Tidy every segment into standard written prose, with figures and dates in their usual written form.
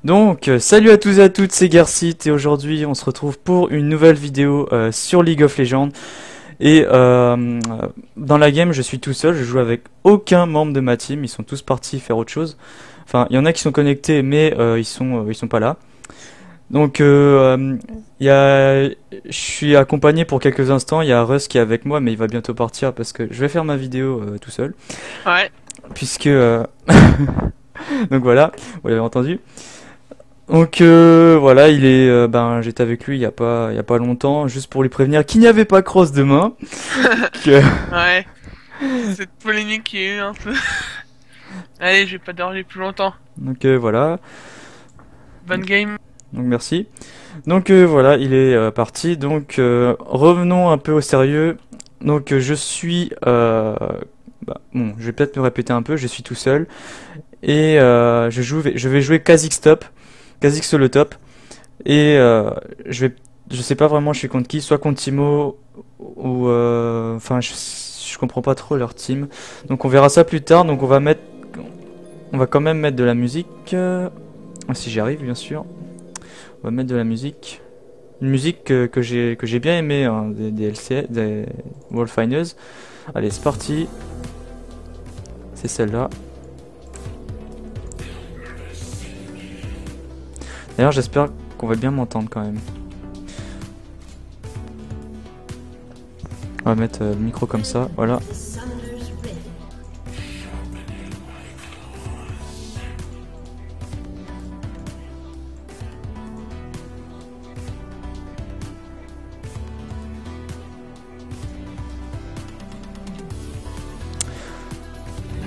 Donc, salut à tous et à toutes, c'est Garcit et aujourd'hui on se retrouve pour une nouvelle vidéo sur League of Legends. Et dans la game, je suis tout seul, je joue avec aucun membre de ma team, ils sont tous partis faire autre chose. Enfin, il y en a qui sont connectés, mais ils sont pas là. Donc, je suis accompagné pour quelques instants. Il y a Russ qui est avec moi, mais il va bientôt partir parce que je vais faire ma vidéo tout seul, Ouais. puisque donc voilà, vous l'avez entendu. Donc voilà, j'étais avec lui il y a pas longtemps, juste pour lui prévenir qu'il n'y avait pas cross demain. Que- Ouais. Cette polémique qui est eu un peu. Allez, je vais pas dormir plus longtemps. Donc voilà, Bonne game. donc merci. Donc voilà, il est parti. Donc revenons un peu au sérieux. Donc bon, je vais peut-être me répéter un peu. Je suis tout seul et je vais jouer Kha'Zix top, Kha'Zix solo top et je sais pas vraiment je suis contre qui, soit contre Timo ou je comprends pas trop leur team. Donc on verra ça plus tard. Donc on va quand même mettre de la musique si j'y arrive bien sûr. On va mettre de la musique. Une musique que j'ai bien aimé hein, des LC, des World Finals. Allez, c'est parti. C'est celle-là. D'ailleurs, j'espère qu'on va bien m'entendre quand même. On va mettre le micro comme ça, voilà.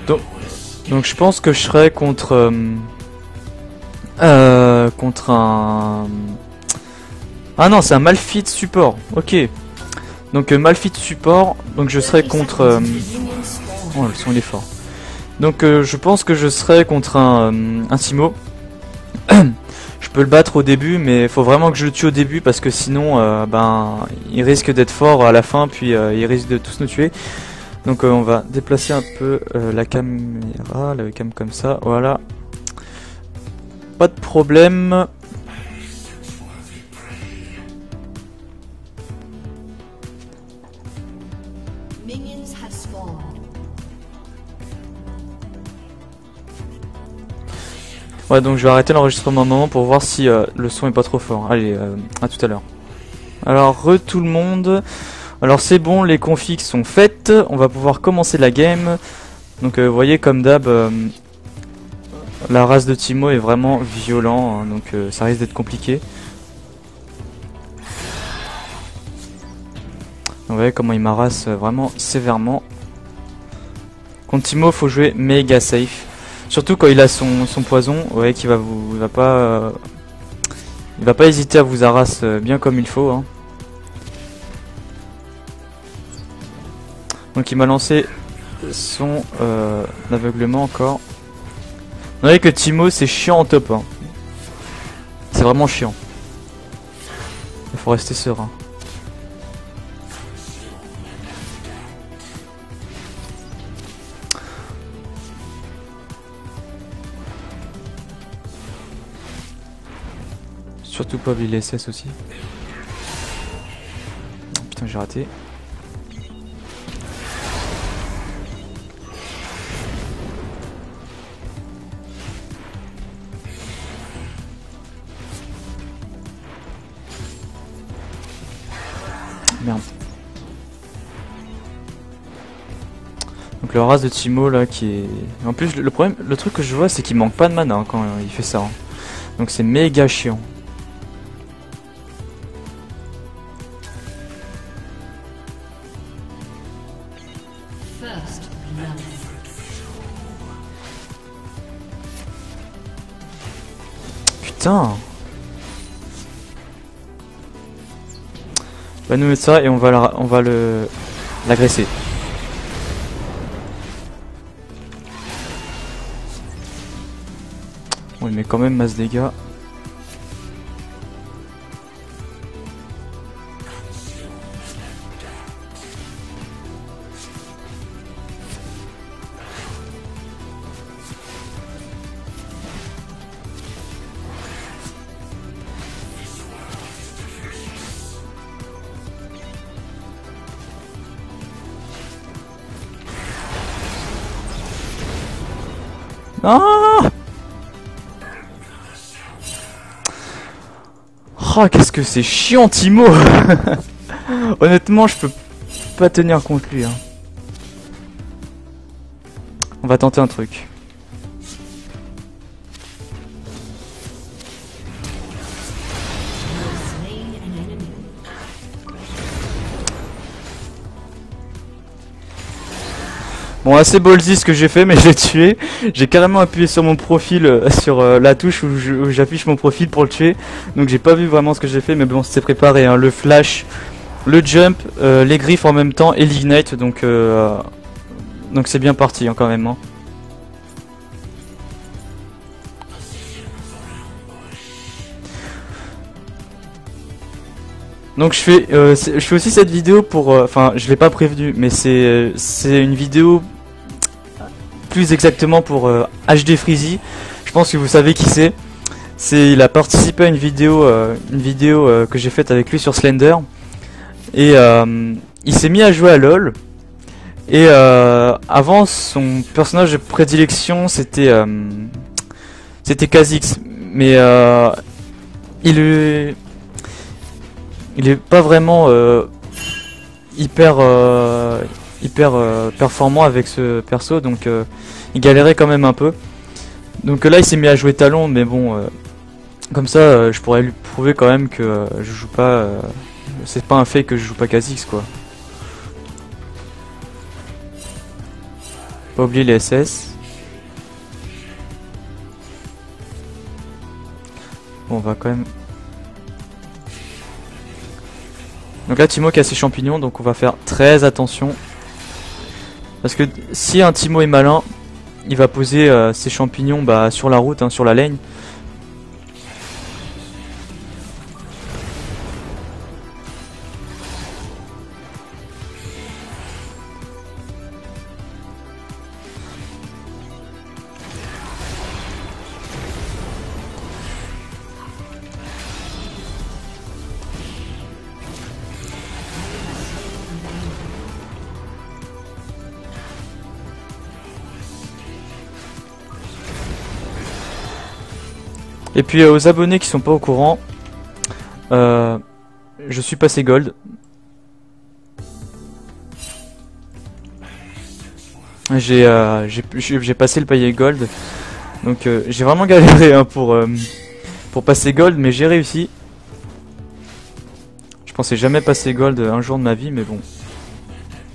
Donc, donc je pense que je serai contre un... Ah non, c'est un Malphite support. Ok. Donc Malphite support. Donc je serai contre... Oh, le son il est fort. Donc je pense que je serai contre un Timo. Je peux le battre au début, mais il faut vraiment que je le tue au début parce que sinon, il risque d'être fort à la fin, puis il risque de tous nous tuer. Donc on va déplacer un peu la caméra, la webcam comme ça, voilà. Pas de problème. Ouais, donc je vais arrêter l'enregistrement un moment pour voir si le son est pas trop fort. Allez, à tout à l'heure. Alors, tout le monde. Alors c'est bon, les configs sont faites. On va pouvoir commencer la game. Donc vous voyez comme d'hab, la race de Timo est vraiment violent, hein, donc ça risque d'être compliqué. Vous voyez comment il m'arrasse vraiment sévèrement. Contre Timo, faut jouer méga safe. Surtout quand il a son poison, vous voyez qu'il il va pas hésiter à vous arraser bien comme il faut. Hein. Donc il m'a lancé son aveuglement encore. Vous voyez que Timo c'est chiant en top. Hein. C'est vraiment chiant. Il faut rester serein. Surtout pas oublier les SS aussi. Oh, putain, j'ai raté. Merde. Donc le race de Timo là qui est... En plus le problème, le truc que je vois c'est qu'il manque pas de mana hein, quand il fait ça. Hein. Donc c'est méga chiant. Putain. On va nous mettre ça et on va l'agresser. On lui met quand même masse dégâts. Non. Oh, qu'est-ce que c'est chiant, Timo. Honnêtement, je peux pas tenir contre lui. Hein. On va tenter un truc. Bon, assez ballsy ce que j'ai fait, mais je l'ai tué. J'ai carrément appuyé sur mon profil, sur la touche où j'affiche mon profil pour le tuer. Donc j'ai pas vu vraiment ce que j'ai fait, mais bon, c'était préparé. Hein. Le flash, le jump, les griffes en même temps et l'ignite. Donc c'est bien parti hein, quand même. Hein. Donc je fais aussi cette vidéo pour, enfin je l'ai pas prévenu, mais c'est une vidéo plus exactement pour HD Freezy. Je pense que vous savez qui c'est. Il a participé à une vidéo que j'ai faite avec lui sur Slender et il s'est mis à jouer à LoL. Et avant son personnage de prédilection c'était Kha'Zix, mais il est pas vraiment hyper performant avec ce perso, donc il galérait quand même un peu. Donc là il s'est mis à jouer Talon, mais bon comme ça je pourrais lui prouver quand même que je joue pas, c'est pas un fait que je joue pas Kha'Zix quoi. Pas oublier les SS. Bon, on va quand même. Donc là Timo qui a ses champignons, donc on va faire très attention. Parce que si un Timo est malin, il va poser ses champignons sur la route, hein, sur la lane. Et puis aux abonnés qui sont pas au courant, je suis passé gold. J'ai passé le palier gold. Donc j'ai vraiment galéré hein, pour passer gold, mais j'ai réussi. Je pensais jamais passer gold un jour de ma vie, mais bon.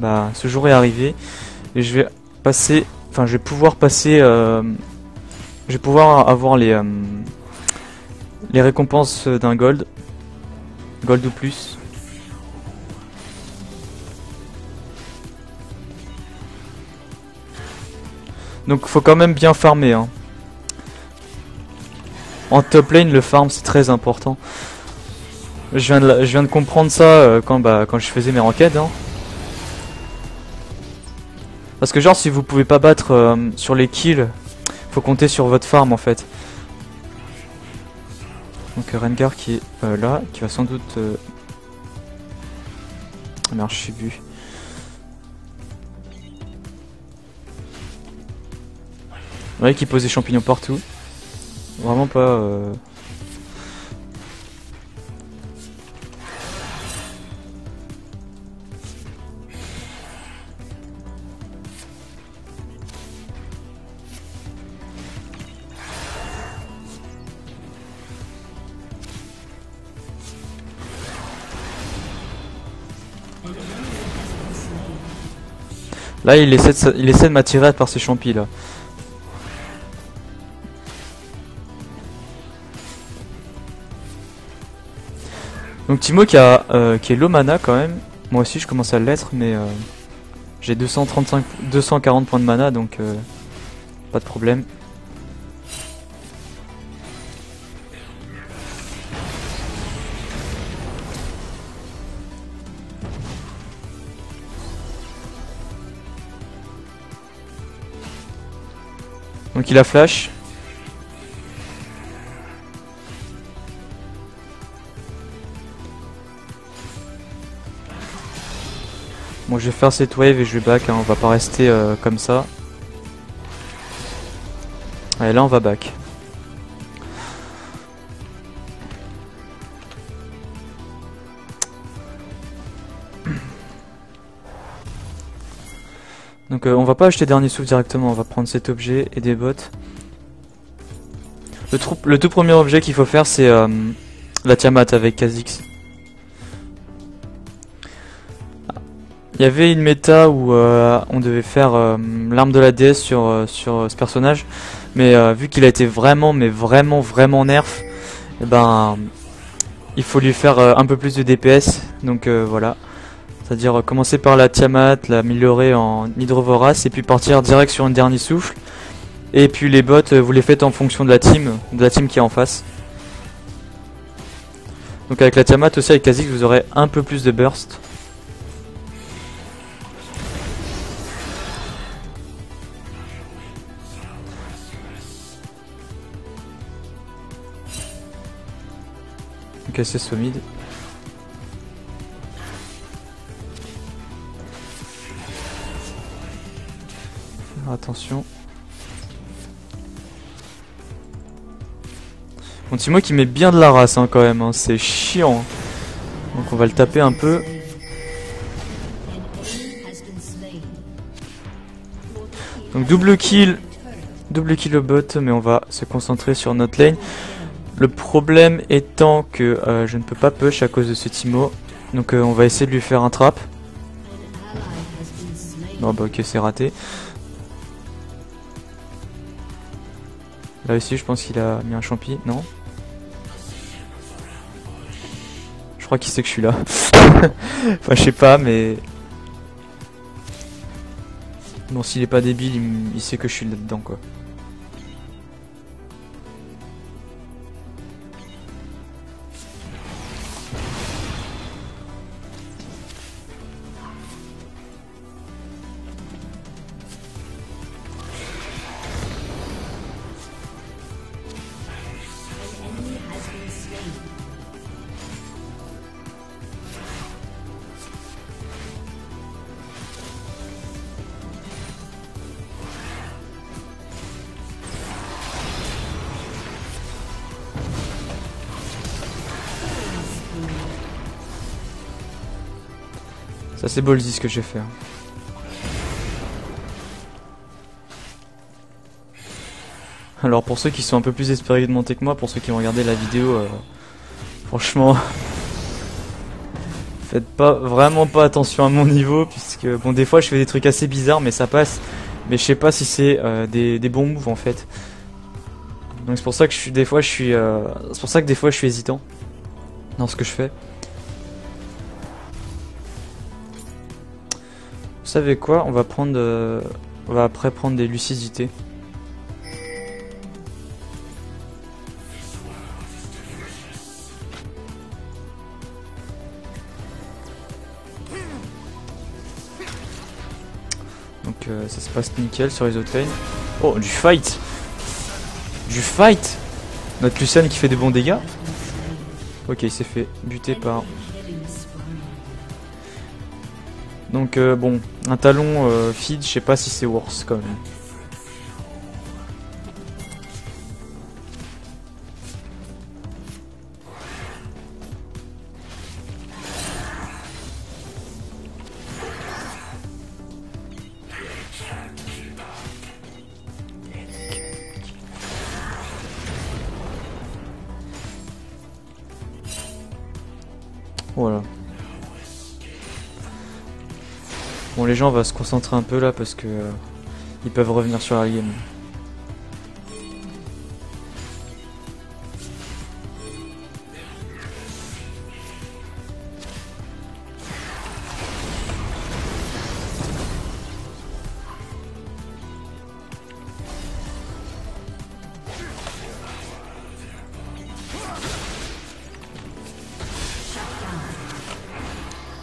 Bah ce jour est arrivé. Et je vais passer. Enfin je vais pouvoir passer. Je vais pouvoir avoir les récompenses d'un gold. Gold ou plus. Donc faut quand même bien farmer hein. En top lane le farm c'est très important. Je viens de comprendre ça quand je faisais mes ranked hein. Parce que genre si vous pouvez pas battre sur les kills, faut compter sur votre farm en fait. Donc Rengar qui est là, qui va sans doute... Ah merde, je suis vu. Ouais, qui pose des champignons partout. Vraiment pas... Là, il essaie de m'attirer par ses champis là. Donc Timo qui est low mana quand même. Moi aussi je commence à l'être, mais j'ai 240 points de mana, donc pas de problème. Donc il a flash. Bon, je vais faire cette wave et je vais back, hein, on va pas rester comme ça. Allez, là on va back. Donc on va pas acheter dernier souffle directement, on va prendre cet objet et des bottes. Le tout premier objet qu'il faut faire c'est la Tiamat avec Kha'Zix. Il y avait une méta où on devait faire l'arme de la déesse sur ce personnage, mais vu qu'il a été vraiment nerf, et ben il faut lui faire un peu plus de DPS, donc voilà. C'est-à-dire commencer par la Tiamat, l'améliorer en Hydrovorace et puis partir direct sur un dernier souffle. Et puis les bots, vous les faites en fonction de la team qui est en face. Donc avec la Tiamat aussi, avec Kha'Zix, vous aurez un peu plus de burst. Ok, c'est solide. Attention. Bon, Timo qui met bien de la race hein, quand même, hein. C'est chiant. Donc on va le taper un peu. Donc double kill au bot, mais on va se concentrer sur notre lane. Le problème étant que je ne peux pas push à cause de ce Timo. Donc on va essayer de lui faire un trap. Non bah ok, c'est raté. Là aussi je pense qu'il a mis un champi, non? Je crois qu'il sait que je suis là. Enfin je sais pas mais... Bon s'il est pas débile il sait que je suis là-dedans quoi. Ça c'est ballsy ce que j'ai fait. Alors pour ceux qui sont un peu plus expérimentés que moi, pour ceux qui ont regardé la vidéo, franchement, faites vraiment pas attention à mon niveau, puisque bon des fois je fais des trucs assez bizarres mais ça passe. Mais je sais pas si c'est des bons moves en fait. Donc c'est pour ça que c'est pour ça que des fois je suis hésitant dans ce que je fais. Vous savez quoi? On va après prendre des lucidités. Donc ça se passe nickel sur les autres lanes. Oh, du fight! Du fight! Notre Lucian qui fait des bons dégâts. Ok, il s'est fait buter par... Donc bon, un talon feed, je sais pas si c'est worse quand même. Voilà. Bon les gens on va se concentrer un peu là parce que ils peuvent revenir sur la game.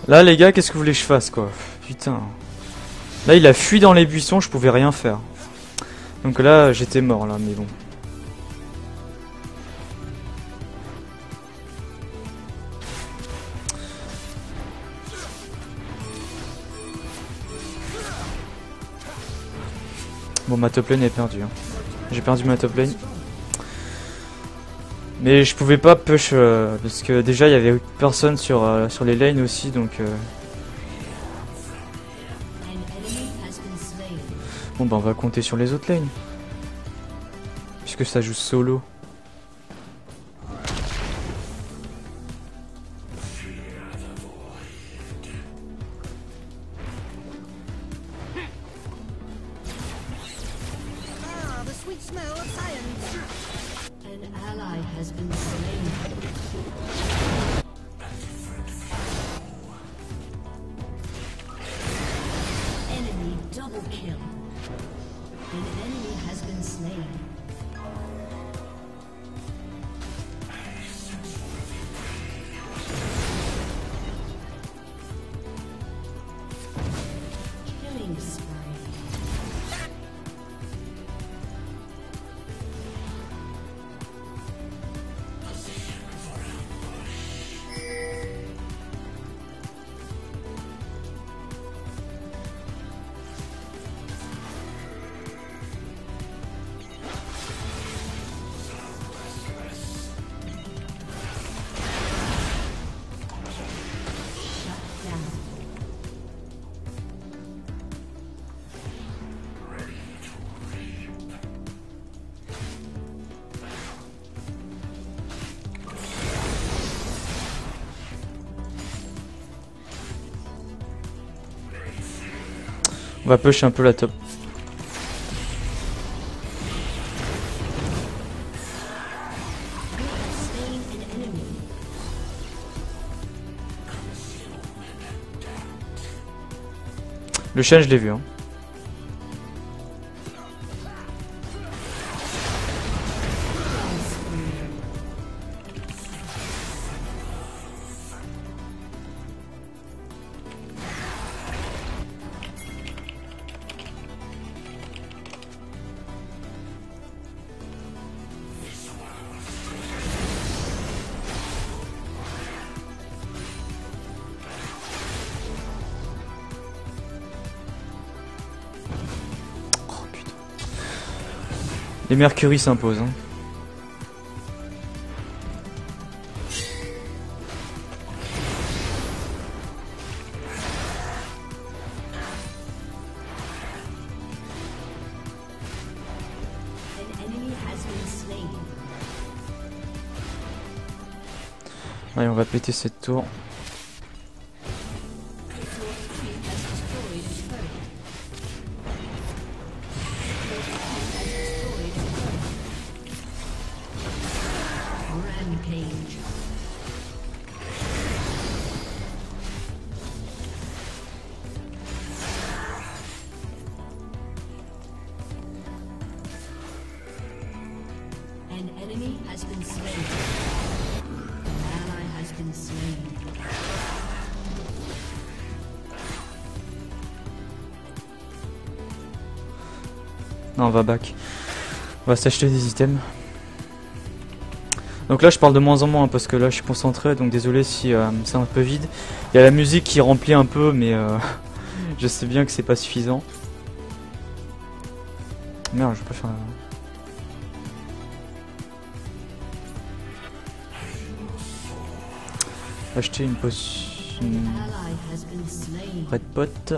Là les gars, qu'est-ce que vous voulez que je fasse quoi? Putain. Là il a fui dans les buissons, je pouvais rien faire. Donc là j'étais mort là, mais bon. Bon ma top lane est perdue. Hein. J'ai perdu ma top lane. Mais je pouvais pas push parce que déjà il y avait personne sur les lanes aussi donc bon bah on va compter sur les autres lanes. Puisque ça joue solo. On va push un peu la top. Le chien je l'ai vu hein. Les Mercury s'imposent hein. Allez on va péter cette tour. Non, on va back. On va s'acheter des items. Donc là je parle de moins en moins hein, parce que là je suis concentré, donc désolé si c'est un peu vide. Il y a la musique qui remplit un peu mais je sais bien que c'est pas suffisant. Merde, je peux faire... Acheter une potion... Red pot.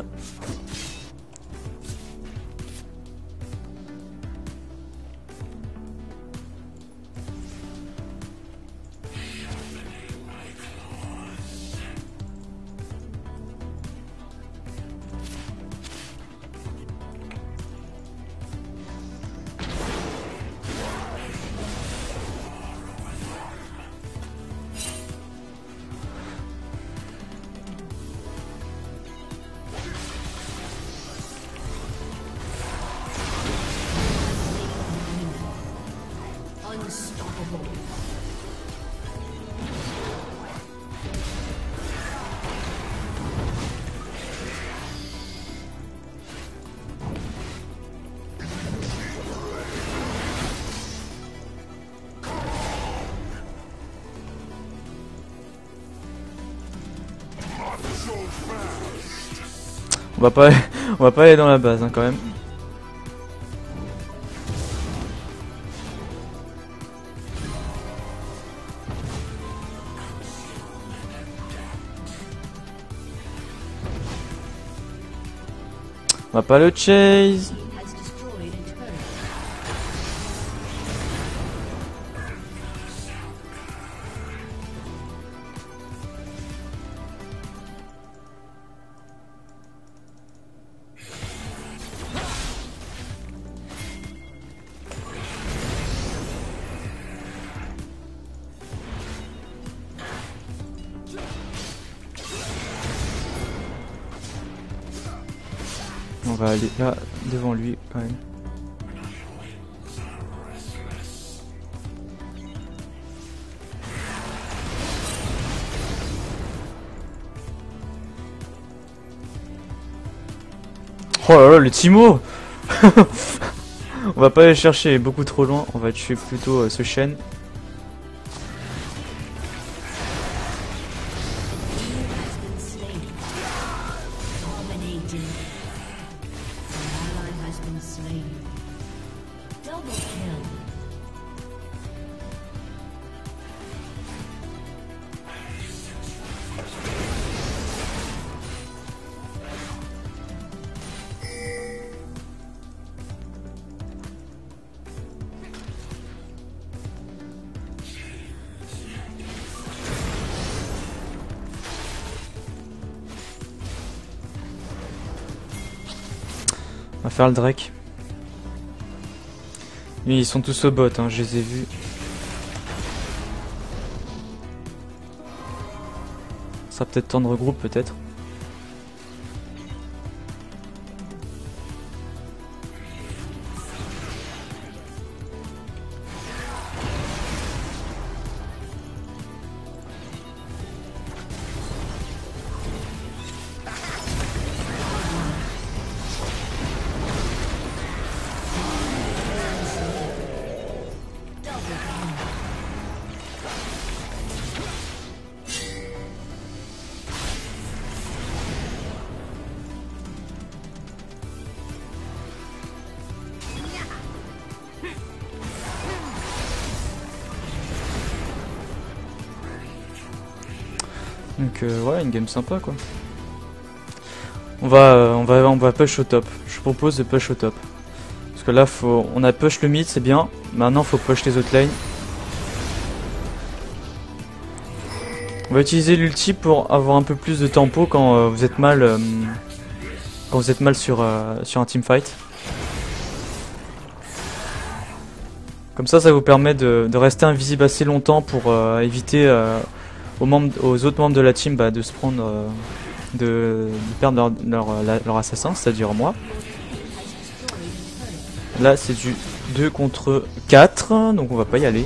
On va pas aller dans la base hein, quand même. On va pas le chase. On va aller là devant lui quand même. Oh là là, le Timo. On va pas aller chercher beaucoup trop loin, on va tuer plutôt ce chêne. On va faire le Drake. Oui, ils sont tous au bot, hein, je les ai vus. Ça va peut-être tendre groupe, peut-être. Donc ouais, une game sympa quoi. On va push au top. Je propose de push au top. Parce que là on a push le mid, c'est bien. Maintenant faut push les autres lanes. On va utiliser l'ulti pour avoir un peu plus de tempo quand vous êtes mal sur un teamfight. Comme ça vous permet de rester invisible assez longtemps pour éviter aux autres membres de la team de se prendre de perdre leur assassin, c'est-à-dire moi. Là c'est du 2 contre 4, donc on va pas y aller.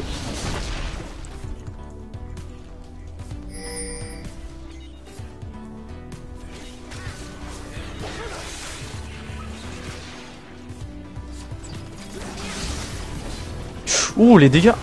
Ouh, les dégâts.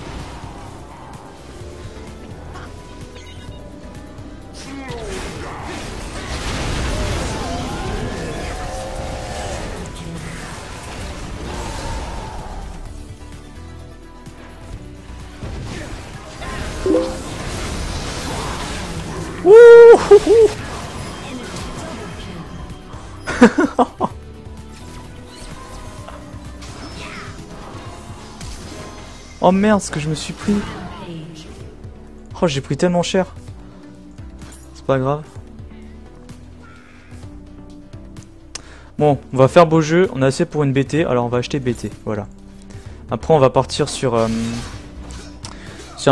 Oh merde, ce que je me suis pris. Oh, j'ai pris tellement cher. C'est pas grave. Bon, on va faire beau jeu. On a assez pour une BT, alors on va acheter BT. Voilà. Après, on va partir sur un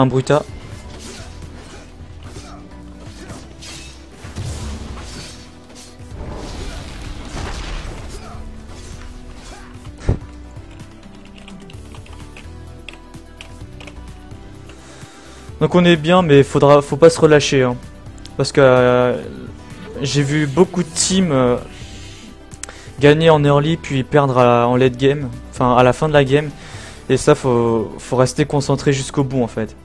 Bruta. Donc on est bien, mais faut pas se relâcher, hein. Parce que j'ai vu beaucoup de teams gagner en early puis perdre en late game, enfin à la fin de la game. Et ça, faut rester concentré jusqu'au bout en fait.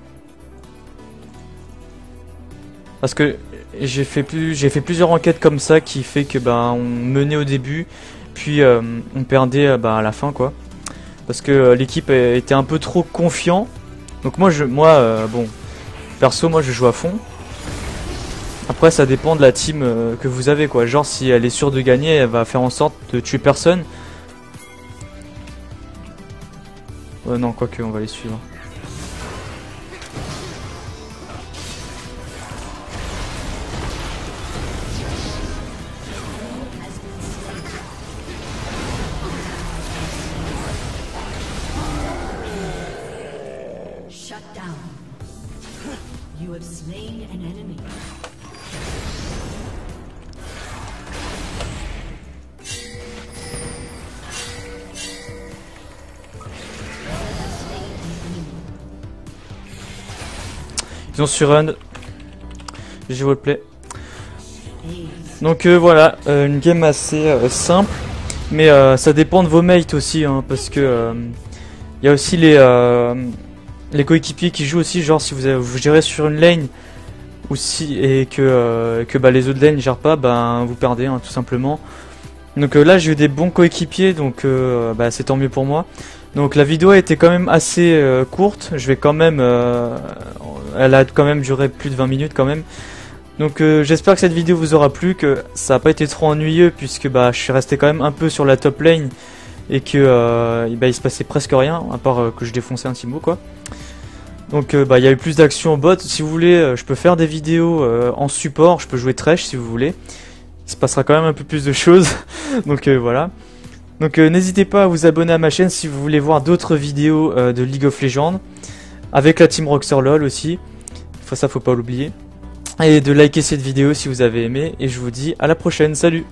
Parce que j'ai fait plusieurs enquêtes comme ça qui fait que on menait au début, puis on perdait à la fin quoi. Parce que l'équipe était un peu trop confiant. Donc bon. Perso, moi je joue à fond. Après ça dépend de la team que vous avez quoi. Genre si elle est sûre de gagner, elle va faire en sorte de tuer personne. Non, quoique on va les suivre. Shut down. You have slain an enemy. Ils ont surrun. J'ai replay. Donc voilà, une game assez simple. Mais ça dépend de vos mates aussi, hein, parce que il y a aussi les coéquipiers qui jouent aussi, genre si vous gérez sur une lane ou si, et que bah, les autres lanes ne gèrent pas, bah, vous perdez hein, tout simplement. Donc là j'ai eu des bons coéquipiers, donc bah, c'est tant mieux pour moi. Donc la vidéo a été quand même assez courte, je vais quand même, elle a quand même duré plus de 20 minutes quand même. Donc j'espère que cette vidéo vous aura plu, que ça n'a pas été trop ennuyeux puisque bah, je suis resté quand même un peu sur la top lane et que bah, il se passait presque rien à part que je défonçais un Timo quoi. Donc bah, il y a eu plus d'action au bot, si vous voulez je peux faire des vidéos en support, je peux jouer Thresh si vous voulez. Il se passera quand même un peu plus de choses, donc voilà. Donc n'hésitez pas à vous abonner à ma chaîne si vous voulez voir d'autres vidéos de League of Legends, avec la team Rockstar LoL aussi, ça faut pas l'oublier. Et de liker cette vidéo si vous avez aimé, et je vous dis à la prochaine, salut!